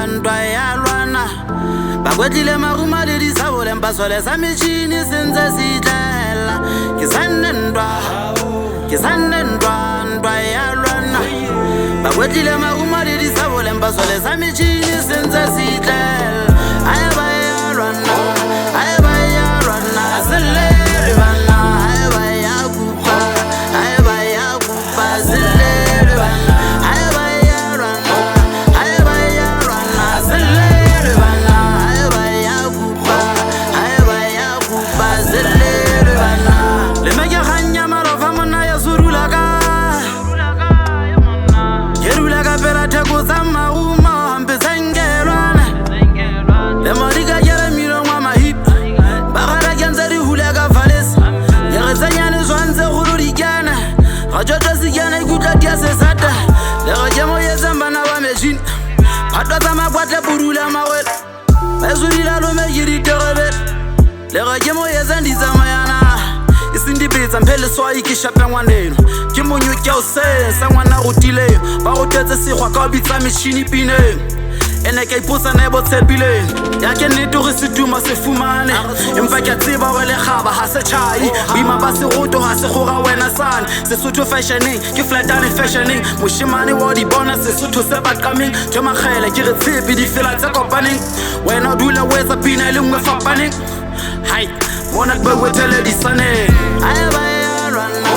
ndwa ya lwana bakwetlile maruma le disabole mpasole sa metšhini sentse se tlela ndwa ya lwana bakwetlile maruma le disabole mpasole sa metšhini sentse se tlela aye ba ya lwana selele bana aye ba ya kupa selele bana aye ba ya lwana selele bana aye ba ya kupa selele bana le meke ganya marofa monna ya surulaka yerulaka pera theko tsa mauma hampe sengelwana le modika jere milo ngwa mahipa bagara kenze di huleka valesa yeresenyane swantse golo dikana ga jota sekana ikutla dia sesata le go jemo yetsambana ba machine phatwa tsa makwatle purula mawela bazulila lo mejiri terebele le go jemo yetsa nditsamayana isindipetsa mphele swai ke shapa ngwaneno ke monyoke o sensa ngwana go tileyo ba go tetse segwa ka bitsa machine pineng ene ke iposa ne botshepileng ya ke nnete gore setuma se fumane empa ke tseba gore le gaba ha se chai bima ba se goto ha se gora wena sana Sesotho fashioning ke flatane fashioning moshimane wa di bona Sesotho se ba coming je magele ke re tshepe di fela tsa kopaneng wena dula wetsa pina le ngwe fapaneng hai bona ba wetele di saneng aye ba ya lwana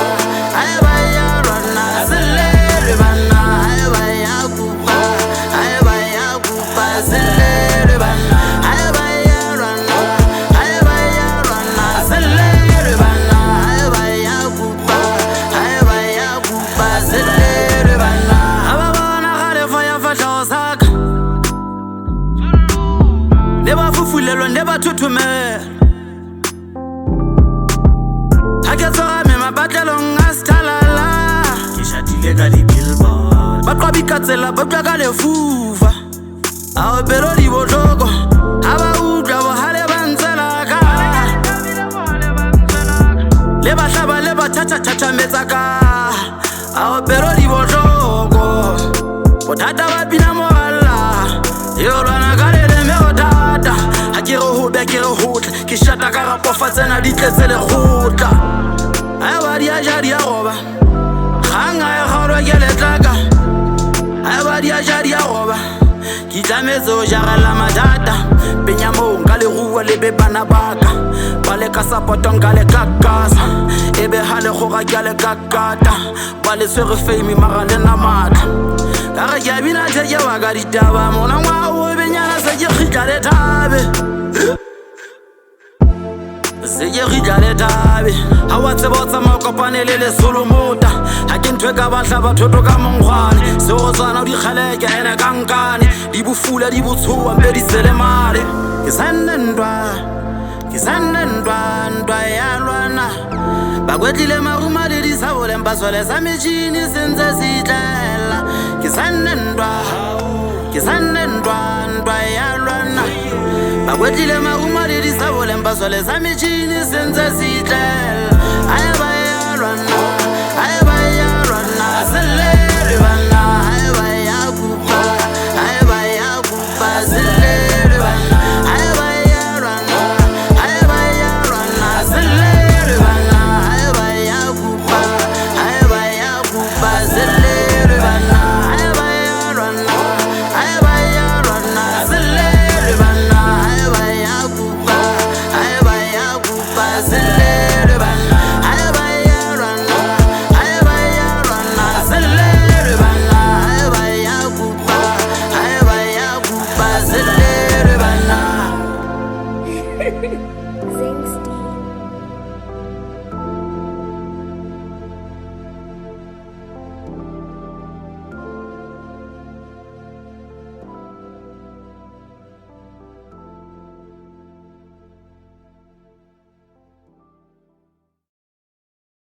selele bana aye ba ya kupa selele bana aye ba ya lwana selele bana aye ba ya kupa selele bana aba bona gare fa ya fatla saka le ba fufulelwa le ba thuthumela ha ke tsara me mabatlelong a stalala ke shatile ka di billboard ba qobika tsela ba tla ka lefufa Awe pero di botoko Aba utla bohale bantsela ka Le bahlaba le bathatha metsaka Awe pero di botoko Bothata ba pina morala Yo lwana ka le me bothata Ha ke re hobe ke re hotla Ke shata ka rapofa tsena di tletse le khotla Aye ba di a ja di a roba Khanga e kgaolwa ke letlaka Aye ba di a ja di a roba Ki tlametso jarela madata Penyamong ka le rua le be bana baka Ba le ka sapotong ka le kakasa Ebe ha le kgoga ke le kakata Ba le swere fame mara le na matla Ka re ke bina theke wa ka ditaba Mona ngwa o benyana se ke khitla le thabe Se ke khitla le thabe Ha wa tseba o tsamaya kopane le Solomota Ha ke ntwe ka batla bathoto ka mongwane Se o tswana o dikgeleke ene ka nkane Di bofula di botshoa mpe di selemale Ke sande ndwa ya lwana Bakwetlile maruma le disabole mpasole sa metšhini sentse se tlela Ke sande ndwa ya lwana Bakwetlile maruma le disabole mpasole sa metšhini sentse se tlela